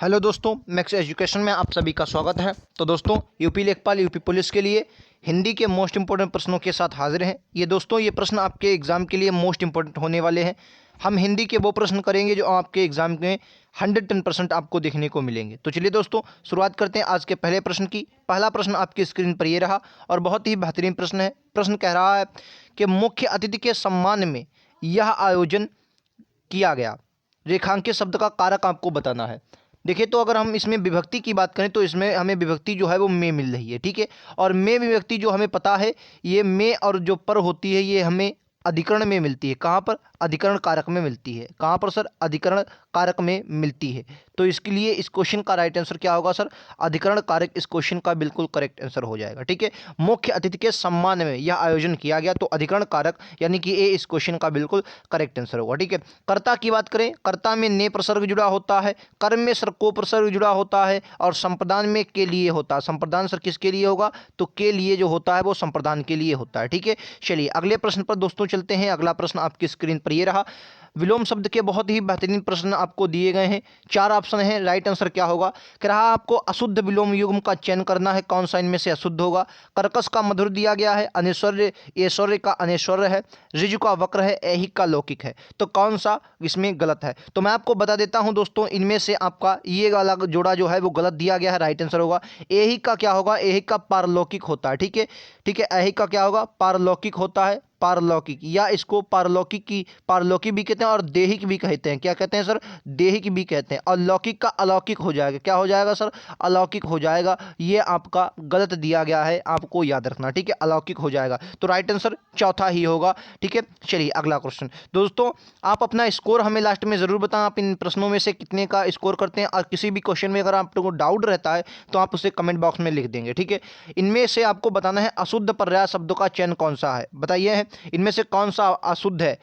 Hello दोस्तों, max education में आप सभी का स्वागत है। तो दोस्तों, यूपी लेखपाल यूपी पुलिस के लिए हिंदी के मोस्ट इंपॉर्टेंट प्रश्नों के साथ हाजिर हैं। ये प्रश्न आपके एग्ज़ाम के लिए मोस्ट इंपॉर्टेंट होने वाले हैं। हम हिंदी के वो प्रश्न करेंगे जो आपके एग्ज़ाम में 110% आपको देखने को मिलेंगे। तो चलिए दोस्तों, शुरुआत करते हैं आज के पहले प्रश्न की। पहला प्रश्न आपकी स्क्रीन पर ये रहा और बहुत ही बेहतरीन प्रश्न है। प्रश्न कह रहा है कि मुख्य अतिथि के सम्मान में यह आयोजन किया गया। रेखांकित शब्द का कारक आपको बताना है। देखिए, तो अगर हम इसमें विभक्ति की बात करें तो इसमें हमें विभक्ति जो है वो में मिल रही है, ठीक है। और में विभक्ति जो हमें पता है, ये में और जो पर होती है ये हमें अधिकरण में मिलती है। कहाँ पर? अधिकरण कारक में मिलती है। कहाँ पर सर? अधिकरण कारक में मिलती है। तो इसके लिए इस क्वेश्चन का राइट आंसर क्या होगा सर? अधिकरण कारक इस क्वेश्चन का बिल्कुल करेक्ट आंसर हो जाएगा, ठीक है। मुख्य अतिथि के सम्मान में यह आयोजन किया गया, तो अधिकरण कारक यानी कि ए इस क्वेश्चन का बिल्कुल करेक्ट आंसर होगा, ठीक है। कर्ता की बात करें, कर्ता में ने प्रसर्ग जुड़ा होता है, कर्म में सर को प्रसर्ग जुड़ा होता है और संप्रदान में के लिए होता है। संप्रदान सर किसके लिए होगा? तो के लिए जो होता है वो संप्रदान के लिए होता है, ठीक है। चलिए अगले प्रश्न पर दोस्तों चलते हैं। अगला प्रश्न आपकी स्क्रीन पर ये रहा। विलोम शब्द के बहुत ही बेहतरीन प्रश्न आपको दिए गए हैं। 4 ऑप्शन हैं, राइट आंसर क्या होगा? कह रहा आपको अशुद्ध विलोम युग्म का चयन करना है, कौन सा इनमें से अशुद्ध होगा? कर्कश का मधुर दिया गया है, अनैश्वर्य ऐश्वर्य का अनैश्वर्य है, ऋजु का वक्र है, ऐहिक का लौकिक है। तो कौन सा इसमें गलत है? तो मैं आपको बता देता हूं दोस्तों, इनमें से आपका ये वाला जोड़ा जो है वो गलत दिया गया है। राइट आंसर होगा ऐहिक का क्या होगा? ऐहिक का पारलौकिक होता है, ठीक है, ठीक है। ऐहिक का क्या होगा? पारलौकिक होता है, पारलौकिक, या इसको पारलौकिक भी कहते हैं और देहिक भी कहते हैं। क्या कहते हैं सर? देहिक भी कहते हैं। और लौकिक का अलौकिक हो जाएगा। क्या हो जाएगा सर? अलौकिक हो जाएगा। ये आपका गलत दिया गया है, आपको याद रखना, ठीक है। अलौकिक हो जाएगा, तो राइट आंसर चौथा ही होगा, ठीक है। चलिए अगला क्वेश्चन दोस्तों, आप अपना स्कोर हमें लास्ट में ज़रूर बताएं, आप इन प्रश्नों में से कितने का स्कोर करते हैं। और किसी भी क्वेश्चन में अगर आप लोगों को डाउट रहता है तो आप उसे कमेंट बॉक्स में लिख देंगे, ठीक है। इनमें से आपको बताना है अशुद्ध पर्याय शब्दों का चयन कौन सा है, बताइए। इनमें से कौन सा अशुद्ध है?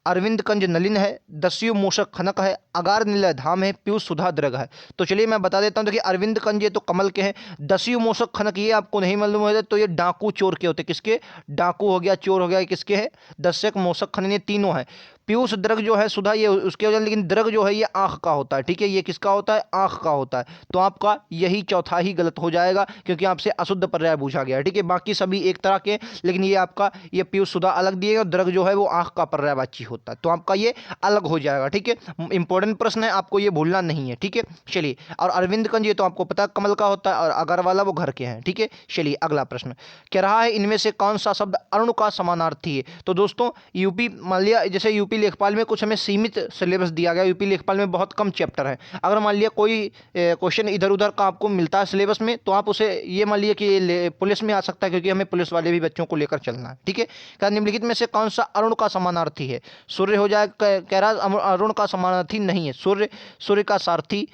अरविंद कंज नलिन है, दस्यु मूषक खनक है, अगार नीलय धाम है, पीयूष सुधा द्रग है। तो चलिए मैं बता देता हूं, देखिए अरविंद कंज ये तो कमल के हैं, दस्यु मूषक खनक ये आपको नहीं मालूम है तो ये डाकू चोर के होते। किसके? डाकू हो गया, चोर हो गया, किसके है? दस्यक मूषक खनन, ये तीनों है। पीयूष द्रग जो है सुधा ये उसके वजह, लेकिन द्रग जो है ये आंख का होता है, ठीक है। ये किसका होता है? आंख का होता है। तो आपका यही चौथा ही गलत हो जाएगा क्योंकि आपसे अशुद्ध पर्याय पूछा गया है, ठीक है। बाकी सभी एक तरह के, लेकिन ये आपका ये पीयूष सुधा अलग दिएगा, द्रग जो है वो आंख का पर्यायवाची होता है, तो आपका ये अलग हो जाएगा, ठीक है। इंपॉर्टेंट प्रश्न है, आपको ये भूलना नहीं है, ठीक है। चलिए, और अरविंद कंज ये तो आपको पता कमल का होता है और अगर वाला वो घर के हैं, ठीक है। चलिए अगला प्रश्न कह रहा है इनमें से कौन सा शब्द अरुण का समानार्थी है? तो दोस्तों यूपी, मान लिया जैसे यूपी लेखपाल में कुछ हमें सीमित सिलेबस दिया गया, यूपी लेखपाल में बहुत कम चैप्टर है। अगर मान लिया कोई क्वेश्चन इधर उधर का आपको मिलता है सिलेबस में, तो आप उसे ये मान लिया कि पुलिस में आ सकता है, क्योंकि हमें पुलिस वाले भी बच्चों को लेकर चलना है, ठीक है। क्या निम्नलिखित में से कौन सा अरुण का समानार्थी है? सूर्य हो जाएगा। कह रहा अरुण का समानार्थी नहीं है सूर्य। सूर्य का सारथी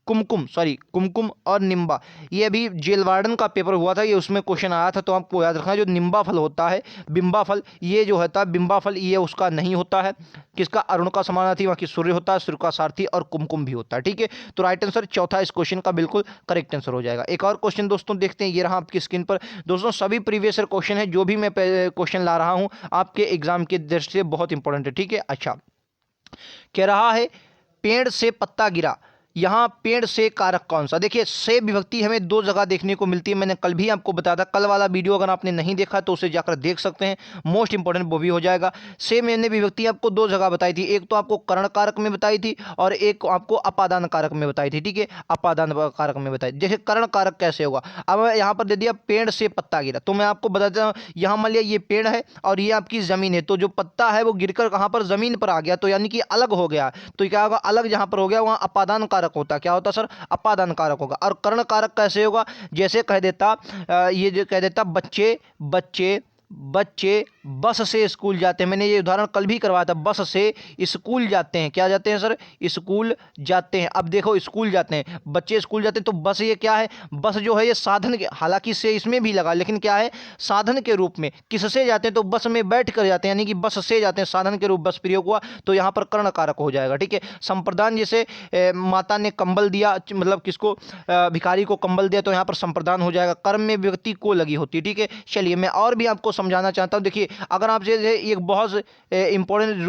कुमकुम और निम्बा। ये अभी जेल वार्डन का पेपर हुआ था, ये उसमें क्वेश्चन आया था, तो आपको याद रखना जो निम्बा फल होता है, बिंबा फल, ये जो होता है बिंबा फल, ये उसका नहीं होता है। किसका? अरुण का समानार्थी वहाँ की सूर्य होता है, सूर्य का सारथी और कुमकुम भी होता है, ठीक है। तो राइट आंसर चौथा इस क्वेश्चन का बिल्कुल करेक्ट आंसर हो जाएगा। एक और क्वेश्चन दोस्तों देखते हैं, ये रहा आपकी स्क्रीन पर। दोस्तों सभी प्रीवियस ईयर क्वेश्चन है, जो भी मैं क्वेश्चन ला रहा हूँ आपके एग्जाम की दृष्टि से बहुत इंपॉर्टेंट है, ठीक है। अच्छा, कह रहा है पेड़ से पत्ता गिरा, यहाँ पेड़ से कारक कौन सा? देखिए, से विभक्ति हमें 2 जगह देखने को मिलती है। मैंने कल भी आपको बताया था, कल वाला वीडियो अगर आपने नहीं देखा तो उसे जाकर देख सकते हैं, मोस्ट इंपॉर्टेंट वो भी हो जाएगा। से मैंने विभक्ति आपको 2 जगह बताई थी, एक तो आपको कर्ण कारक में बताई थी और एक आपको अपादान कारक में बताई थी, ठीक है। अपादान कारक में बताई। जैसे कर्ण कारक कैसे होगा, अब यहाँ पर दे दिया पेड़ से पत्ता गिरा, तो मैं आपको बता देता हूँ, यहाँ मान लिया ये पेड़ है और ये आपकी जमीन है, तो जो पत्ता है वो गिरकर कहाँ पर? जमीन पर आ गया, तो यानी कि अलग हो गया। तो क्या होगा? अलग जहाँ पर हो गया वहाँ अपादान कारक होता है। क्या होता सर? अपादान कारक होगा। और कर्ण कारक कैसे होगा? जैसे कह देता ये जो कह देता बच्चे बच्चे बच्चे बस से स्कूल जाते हैं। मैंने ये उदाहरण कल भी करवाया था, बस से स्कूल जाते हैं। क्या जाते हैं सर? स्कूल जाते हैं। अब देखो स्कूल जाते हैं, बच्चे स्कूल जाते हैं, तो बस ये क्या है? बस जो है ये साधन के, हालांकि से इसमें भी लगा, लेकिन क्या है? साधन के रूप में। किससे जाते हैं? तो बस में बैठ कर जाते हैं, यानी कि बस से जाते हैं, साधन के रूप बस प्रयोग हुआ, तो यहाँ पर कर्ण कारक हो जाएगा, ठीक है। संप्रदान, जैसे माता ने कंबल दिया, मतलब किसको? भिखारी को कंबल दिया, तो यहाँ पर संप्रदान हो जाएगा। कर्म में व्यक्ति को लगी होती है, ठीक है। चलिए मैं और भी आपको समझाना चाहता हूँ। देखिए अगर आप जैसे एक बहुत इंपॉर्टेंट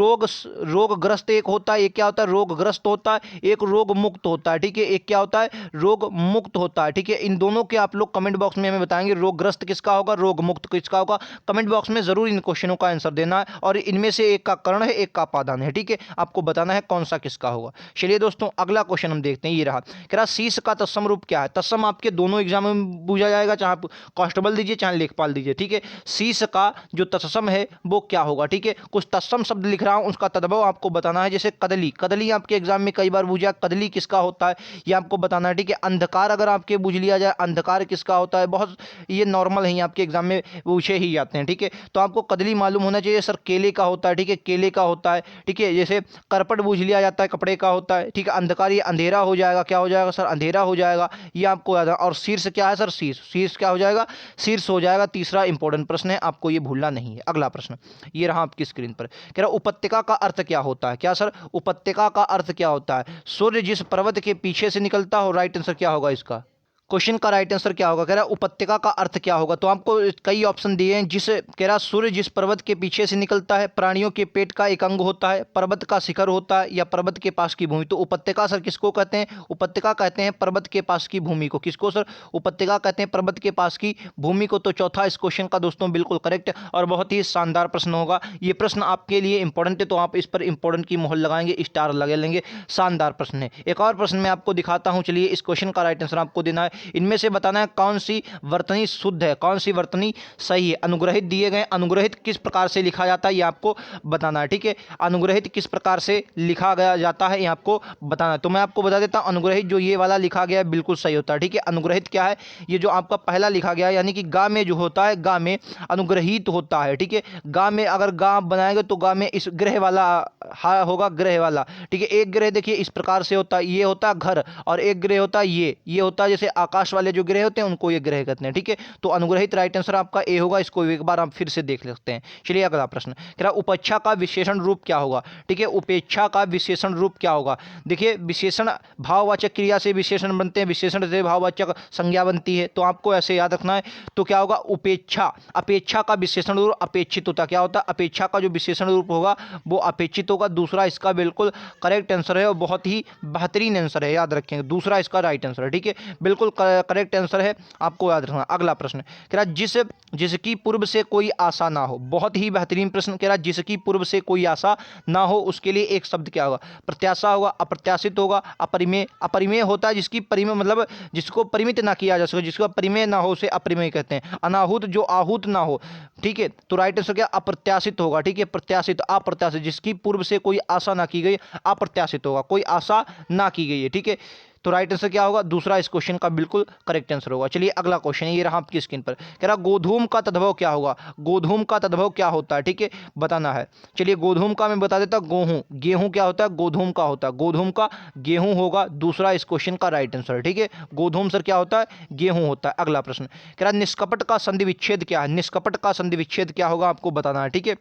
रोगग्रस्त एक होता है, एक क्या होता है रोगग्रस्त होता है, एक रोग मुक्त होता है, ठीक है, एक क्या होता है रोग मुक्त होता है, ठीक है। इन दोनों के आप लोग कमेंट बॉक्स में हमें बताएंगे रोगग्रस्त किसका होगा, रोग मुक्त किसका होगा। कमेंट बॉक्स में जरूर इन क्वेश्चनों का आंसर देना है और इनमें से एक का कर्ण है, एक का अपादान है, ठीक है। आपको बताना है कौन सा किसका होगा। चलिए दोस्तों अगला क्वेश्चन हम देखते हैं। ये रहा, कह रहा शीश का तत्सम रूप क्या है। तत्सम आपके दोनों एग्जाम में पूछा जाएगा, चाहे आप कांस्टेबल दीजिए चाहे लेखपाल दीजिए, ठीक है। शीश का जो तत्सम है वो क्या होगा, ठीक है। कुछ तत्सम शब्द लिख रहा हूं, उसका तद्भव आपको बताना है। जैसे कदली, कदली आपके एग्जाम में कई बार पूछा, कदली किसका होता है ये आपको बताना है, ठीक है। अंधकार अगर आपके पूछ लिया जाए, अंधकार किसका होता है, बहुत ये नॉर्मल है, आपके एग्जाम में पूछे ही जाते हैं, ठीक है। तो आपको कदली मालूम होना चाहिए, सर केले का होता है, ठीक है, केले का होता है, ठीक है। जैसे करपट पूछ लिया जाता है, कपड़े का होता है, ठीक है। अंधकार ये अंधेरा हो जाएगा, क्या हो जाएगा सर अंधेरा हो जाएगा, ये आपको याद है। और शीर्ष क्या है सर, शीर्ष, शीर्ष क्या हो जाएगा, शीर्ष हो जाएगा। तीसरा इंपॉर्टेंट प्रश्न है, आपको ये भूलना नहीं है। अगला प्रश्न ये रहा आपकी स्क्रीन पर, कह रहा उपत्यका का अर्थ क्या होता है। क्या सर उपत्यका का अर्थ क्या होता है, सूर्य जिस पर्वत के पीछे से निकलता हो। राइट आंसर क्या होगा इसका, क्वेश्चन का राइट आंसर क्या होगा, कह रहा है उपत्यका का अर्थ क्या होगा। तो आपको कई ऑप्शन दिए हैं, जिस कह रहा सूर्य जिस पर्वत के पीछे से निकलता है, प्राणियों के पेट का एक अंग होता है, पर्वत का शिखर होता है, या पर्वत के पास की भूमि। तो उपत्यका सर किसको कहते हैं, उपत्यका कहते हैं पर्वत के पास की भूमि को। किसको सर, उपत्यका कहते हैं पर्वत के पास की भूमि को। तो चौथा इस क्वेश्चन का दोस्तों बिल्कुल करेक्ट और बहुत ही शानदार प्रश्न होगा। ये प्रश्न आपके लिए इंपॉर्टेंट है, तो आप इस पर इंपॉर्टेंट की मोहर लगाएंगे, स्टार लगा लेंगे। शानदार प्रश्न है। एक और प्रश्न मैं आपको दिखाता हूं, चलिए इस क्वेश्चन का राइट आंसर आपको देना है। इनमें से बताना कौन सी वर्तनी शुद्ध है, कौन सी वर्तनी सही है। अनुग्रहित दिए गए, अनुग्रहित किस प्रकार से लिखा जाता है ये आपको बताना है, ठीक है। अनुग्रहित किस प्रकार से लिखा गया जाता है ये आपको बताना है। तो मैं आपको बता देता हूं, अनुग्रहित जो ये वाला लिखा गया है बिल्कुल सही होता है, ठीक है। अनुग्रहित क्या है, ये जो आपका पहला लिखा गया है, यानी कि गा में जो होता है, गा में अनुग्रहित होता है, ठीक है। गा में अगर गा बनाएंगे तो गा में इस ग्रह वाला हा होगा, ग्रह वाला, ठीक है। एक ग्रह देखिए इस प्रकार से होता है, ये होता है घर, और एक ग्रह होता है ये होता है जैसे आकाश वाले जो ग्रह होते हैं उनको ये ग्रह कहते हैं, ठीक है। तो अनुग्रहित राइट आंसर आपका ए होगा। इसको एक बार आप फिर से देख सकते हैं। चलिए अगला प्रश्न, कह रहा उपेक्षा का विशेषण रूप क्या होगा, ठीक है। उपेक्षा का विशेषण रूप क्या होगा। देखिए विशेषण भाववाचक क्रिया से विशेषण बनते हैं, विशेषण से भाववाचक संज्ञा बनती है, तो आपको ऐसे याद रखना है। तो क्या होगा उपेक्षा, अपेक्षा का विशेषण रूप अपेक्षित होता है। क्या होता है, अपेक्षा का जो विशेषण रूप होगा वो अपेक्षित होगा। दूसरा इसका बिल्कुल करेक्ट आंसर है और बहुत ही बेहतरीन आंसर है, याद रखेंगे। दूसरा इसका राइट आंसर है, ठीक है, बिल्कुल करेक्ट आंसर है, आपको याद रखना। अगला प्रश्न कह रहा जिसकी पूर्व से कोई आशा ना हो। बहुत ही बेहतरीन प्रश्न, कह रहा जिसकी पूर्व से कोई आशा ना हो, उसके लिए एक शब्द क्या होगा, प्रत्याशा होगा, अप्रत्याशित होगा, अपरिमेय। अपरिमेय होता है जिसकी परिमेय मतलब जिसको परिमित ना किया जा सके, जिसका परिमेय ना हो उसे अपरिमेय कहते हैं। अनाहूत जो आहूत ना हो, ठीक है। तो राइट आंसर क्या अप्रत्याशित होगा, ठीक है। प्रत्याशित अप्रत्याशित, जिसकी पूर्व से कोई आशा ना की गई, अप्रत्याशित होगा, कोई आशा ना की गई है, ठीक है। तो राइट आंसर क्या होगा, दूसरा इस क्वेश्चन का बिल्कुल करेक्ट आंसर होगा। चलिए अगला क्वेश्चन है, ये रहा आपकी स्क्रीन पर, कह रहा गोधूम का तद्भव क्या होगा। गोधूम का तद्भव क्या होता है, ठीक है, बताना है। चलिए गोधूम का मैं बता देता, गेहूं, गेहूं क्या होता है, गोधूम का होता है, गोधूम का गेहूं होगा। दूसरा इस क्वेश्चन का राइट आंसर, ठीक है। गोधूम सर क्या होता है, गेहूं होता है। अगला प्रश्न कह रहा निष्कपट का संधि विच्छेद क्या है। निष्कपट का संधि विच्छेद क्या होगा आपको बताना है, ठीक है।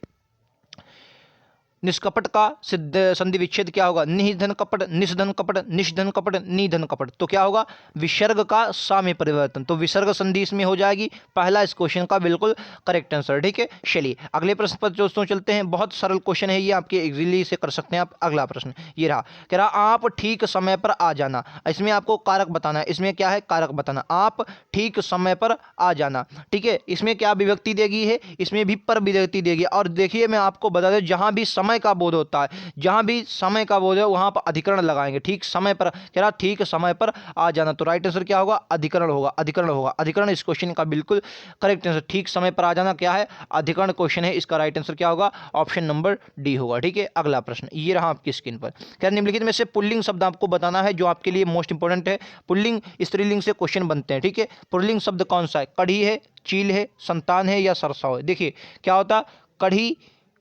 निष्कपट का संधि विच्छेद क्या होगा, निधन कपट, निषधन कपट, निषधन कपट, निधन कपट। तो क्या होगा, विसर्ग का सा में परिवर्तन, तो विसर्ग संधि इसमें हो जाएगी। पहला इस क्वेश्चन का बिल्कुल करेक्ट आंसर, ठीक है। चलिए अगले प्रश्न पर दोस्तों चलते हैं। बहुत सरल क्वेश्चन है ये, आपके इजीली से कर सकते हैं आप। अगला प्रश्न ये रहा, कह रहा आप ठीक समय पर आ जाना। इसमें आपको कारक बताना है, इसमें क्या है कारक बताना, आप ठीक समय पर आ जाना, ठीक है। इसमें क्या विभक्ति देगी है, इसमें भी पर विभक्ति देगी। और देखिए मैं आपको बता दूं, जहां भी समय का बोध होता है, जहां भी समय का बोध है वहां पर अधिकरण लगाएंगे। ठीक समय पर, कह रहा ठीक समय पर आ जाना, तो राइट आंसर क्या होगा, अधिकरण होगा, अधिकरण होगा, अधिकरण इस क्वेश्चन का बिल्कुल करेक्ट आंसर। ठीक समय पर आ जाना क्या है, अधिकरण क्वेश्चन है, इसका राइट आंसर क्या होगा, ऑप्शन नंबर डी होगा, ठीक है। अगला प्रश्न ये रहा आपकी स्क्रीन पर, क्या निम्नलिखित में से पुल्लिंग शब्द आपको बताना है, जो आपके लिए मोस्ट इंपोर्टेंट है। पुल्लिंग स्त्रीलिंग से क्वेश्चन बनते हैं, ठीक है। पुल्लिंग शब्द कौन सा है, कढ़ी है, चील है, संतान है, या सरसों है। देखिए क्या होता, कढ़ी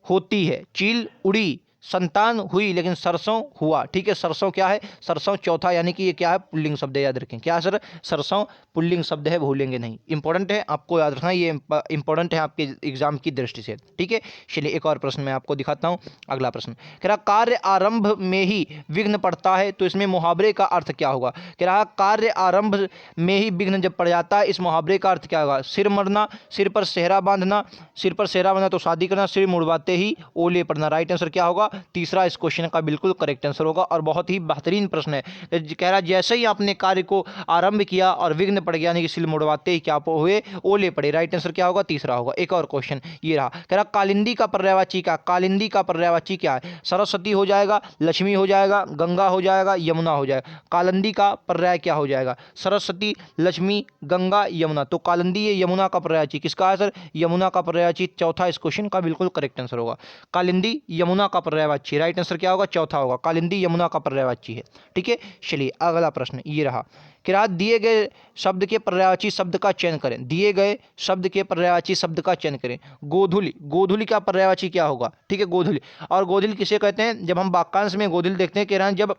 होती है, चील उड़ी, संतान हुई लेकिन सरसों हुआ। ठीक है, सरसों क्या है, सरसों चौथा, यानी कि ये क्या है, पुल्लिंग शब्द है, याद रखें। क्या है सर, सरसों पुल्लिंग शब्द है, भूलेंगे नहीं, इंपॉर्टेंट है, आपको याद रखना, ये इंपॉर्टेंट है आपके एग्जाम की दृष्टि से। ठीक है, चलिए एक और प्रश्न मैं आपको दिखाता हूँ। अगला प्रश्न कह रहा कार्य आरंभ में ही विघ्न पड़ता है, तो इसमें मुहावरे का अर्थ क्या होगा। कह रहा कार्य आरंभ में ही विघ्न जब पड़ जाता है, इस मुहावरे का अर्थ क्या होगा। सिर मरना, सिर पर सेहरा बांधना, सिर पर सेहरा बांधना तो शादी करना, सिर मुड़वाते ही ओले पड़ना। राइट आंसर क्या होगा, तीसरा इस क्वेश्चन का बिल्कुल करेक्ट आंसर होगा। और बहुत ही बेहतरीन प्रश्न है। कह रहा जैसे ही आपने कार्य को आरंभ किया और विघ्न पड़ गया, यानी कि सिर मुड़वाते ही क्या हुए, ओले पड़े। राइट आंसर क्या होगा, तीसरा होगा। एक और क्वेश्चन ये रहा, कह रहा कालिंदी का पर्यायवाची क्या, कालिंदी का पर्यायवाची क्या है। सरस्वती हो जाएगा, लक्ष्मी हो जाएगा, गंगा हो जाएगा, यमुना हो जाएगा। कालिंदी का पर्याय क्या हो जाएगा, सरस्वती, लक्ष्मी, गंगा, यमुना। तो कालिंदी ये यमुना का पर्यायवाची किसका है सर, यमुना का पर्यायवाची चौथा इस क्वेश्चन का बिल्कुल करेक्ट आंसर होगा। कालिंदी यमुना का पर्यायवाची, राइट आंसर क्या होगा, चौथा होगा। कालिंदी यमुना का पर्यायवाची है। ठीक है, चलिए अगला प्रश्न ये रहा, कि दिए गए शब्द के पर्यायवाची शब्द का चयन करें। दिए गए शब्द के पर्यायवाची शब्द का चयन करें। गोधुली, गोधुली का पर्यायवाची क्या होगा। ठीक है, गोधुली। और गोधुली किसे कहते हैं, जब हम वाक्यांश में गोधुली देखते हैं, कह रहे हैं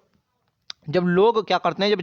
जब लोग क्या करते हैं, जब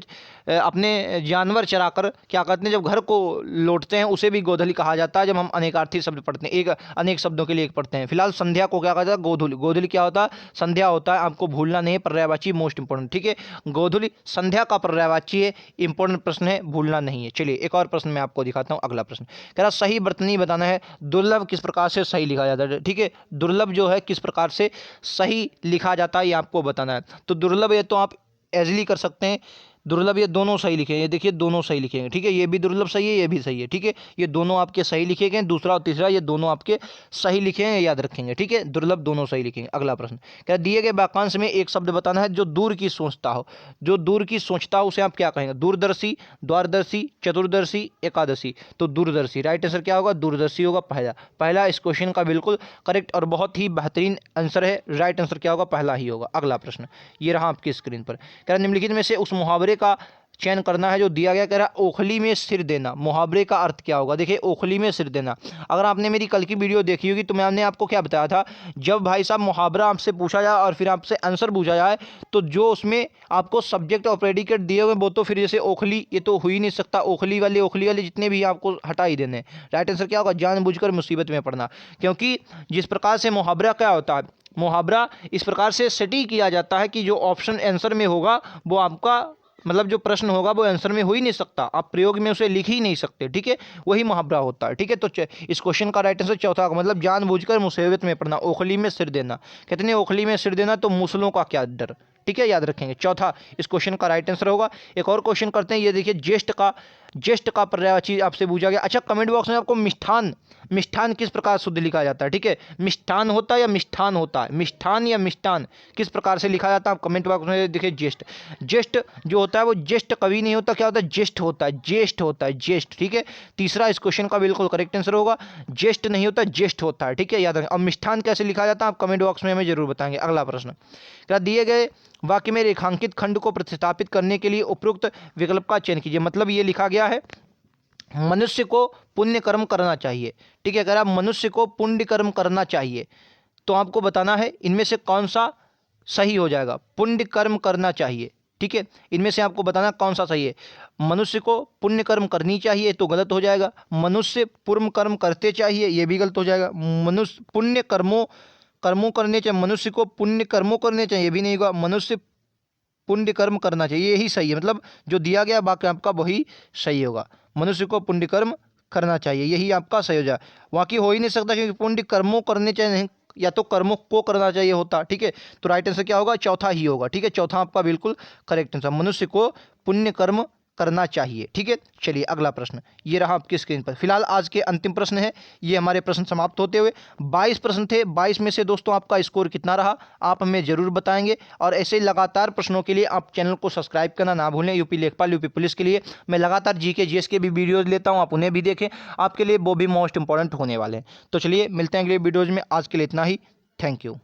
अपने जानवर चराकर क्या करते हैं, जब घर को लौटते हैं, उसे भी गोधुली कहा जाता है। जब हम अनेकार्थी शब्द पढ़ते हैं, एक अनेक शब्दों के लिए एक पढ़ते हैं। फिलहाल संध्या को क्या कहता है, गोधुली। गोधुली क्या होता है, संध्या होता है, आपको भूलना नहीं है, पर्यायवाची मोस्ट इंपॉर्टेंट। ठीक है, गोधुली संध्या का पर्यायवाची है, इंपॉर्टेंट प्रश्न है, भूलना नहीं है। चलिए एक और प्रश्न मैं आपको दिखाता हूँ। अगला प्रश्न कह रहा सही बर्तनी बताना है। दुर्लभ किस प्रकार से सही लिखा जाता है। ठीक है, दुर्लभ जो है किस प्रकार से सही लिखा जाता है, ये आपको बताना है। तो दुर्लभ ये तो आप एजली कर सकते हैं, दुर्लभ ये दोनों सही लिखे हैं, ये देखिए दोनों सही लिखेंगे। ठीक है, ये भी दुर्लभ सही है, ये भी सही है। ठीक है, ये दोनों आपके सही लिखे गए, दूसरा और तीसरा ये दोनों आपके सही लिखे हैं, याद रखेंगे। ठीक है, दुर्लभ दोनों सही लिखेंगे। अगला प्रश्न क्या दिए गए वाक्यांश में एक शब्द बताना है जो दूर की सोचता हो। जो दूर की सोचता हो उसे आप क्या कहेंगे, दूरदर्शी, द्वारदर्शी, चतुर्दर्शी, एकादशी। तो दूरदर्शी, राइट आंसर क्या होगा, दूरदर्शी होगा पहला। पहला इस क्वेश्चन का बिल्कुल करेक्ट और बहुत ही बेहतरीन आंसर है। राइट आंसर क्या होगा, पहला ही होगा। अगला प्रश्न ये रहा आपकी स्क्रीन पर, कह रहा निम्नलिखित में से उस मुहावरे का चयन करना है जो दिया गया। कह रहा ओखली में सिर देना, मुहावरे का अर्थ क्या होगा। देखिए ओखली में सिर देना, अगर आपने मेरी कल की वीडियो देखी होगी तो मैंने आपको क्या बताया था, जब भाई साहब मुहावरा आपसे पूछा जाए और फिर आपसे आंसर पूछा जाए, तो जो उसमें आपको सब्जेक्ट और प्रेडिकेट दिए हुए वो तो फिर जैसे ओखली ये तो हो ही नहीं सकता, ओखली वाले जितने भी आपको हटा ही देने। राइट आंसर क्या होगा, जानबूझकर मुसीबत में पड़ना। क्योंकि जिस प्रकार से मुहावरा क्या होता है, मुहावरा इस प्रकार से सेट किया जाता है कि जो ऑप्शन आंसर में होगा वो आपका मतलब जो प्रश्न होगा वो आंसर में हो ही नहीं सकता, आप प्रयोग में उसे लिख ही नहीं सकते। ठीक है, वही मुहावरा होता है। ठीक है, तो इस क्वेश्चन का राइट आंसर चौथा का मतलब जानबूझकर मुसीबत में पड़ना, ओखली में सिर देना। कहते हैं ओखली में सिर देना तो मुसलों का क्या डर। ठीक है, याद रखेंगे, चौथा इस क्वेश्चन का राइट आंसर होगा। एक और क्वेश्चन करते हैं, ये देखिए ज्येष्ठ का पर्यायवाची आपसे पूछा गया। अच्छा, कमेंट बॉक्स में आपको मिष्ठान किस प्रकार शुद्ध लिखा जाता है। ठीक है, मिष्ठान होता है या मिष्ठान होता है, मिष्ठान या मिष्ठान किस प्रकार से लिखा जाता है, आप कमेंट बॉक्स में देखिए। ज्येष्ठ जो होता है वो ज्येष्ठ कवि नहीं होता, क्या होता है, ज्येष्ठ होता है, ज्येष्ठ होता है, ज्येष्ठ। ठीक है, तीसरा इस क्वेश्चन का बिल्कुल करेक्ट आंसर होगा, ज्येष्ठ नहीं होता, ज्येष्ठ होता है। ठीक है, याद रखें। अब मिष्ठान कैसे लिखा जाता है आप कमेंट बॉक्स में हमें जरूर बताएंगे। अगला प्रश्न क्या दिए गए वाक्य में रेखांकित खंड को प्रतिस्थापित करने के लिए उपयुक्त विकल्प का चयन कीजिए। मतलब ये लिखा गया है मनुष्य को पुण्य कर्म करना चाहिए। ठीक है, अगर आप मनुष्य को पुण्य कर्म करना चाहिए तो आपको बताना है इनमें से कौन सा सही हो जाएगा, पुण्य कर्म करना चाहिए। ठीक है, इनमें से आपको बताना कौन सा सही है। मनुष्य को पुण्य कर्म करनी चाहिए तो गलत हो जाएगा, मनुष्य पूर्व कर्म करते चाहिए ये भी गलत हो जाएगा, मनुष्य पुण्य कर्मों करने चाहिए, मनुष्य को पुण्य कर्मों करने चाहिए ये भी नहीं होगा, मनुष्य पुण्य कर्म करना चाहिए यही सही है। मतलब जो दिया गया वाक्य आपका वही सही होगा, मनुष्य को पुण्य कर्म करना चाहिए यही आपका सही हो जाए। बाकी हो ही नहीं सकता क्योंकि पुण्य कर्मों करने चाहिए, या तो कर्मों को करना चाहिए होता। ठीक है, तो राइट आंसर क्या होगा, चौथा ही होगा। ठीक है, चौथा आपका बिल्कुल करेक्ट आंसर, मनुष्य को पुण्य कर्म करना चाहिए। ठीक है, चलिए अगला प्रश्न ये रहा आपकी स्क्रीन पर। फिलहाल आज के अंतिम प्रश्न है, ये हमारे प्रश्न समाप्त होते हुए 22 प्रश्न थे। 22 में से दोस्तों आपका स्कोर कितना रहा आप हमें जरूर बताएंगे। और ऐसे लगातार प्रश्नों के लिए आप चैनल को सब्सक्राइब करना ना भूलें। यूपी लेखपाल, यूपी पुलिस के लिए मैं लगातार जीके जीएस के भी वीडियोज़ लेता हूँ, आप उन्हें भी देखें, आपके लिए वो भी मोस्ट इंपॉर्टेंट होने वाले हैं। तो चलिए मिलते हैं अगले वीडियोज़ में, आज के लिए इतना ही। Thank you.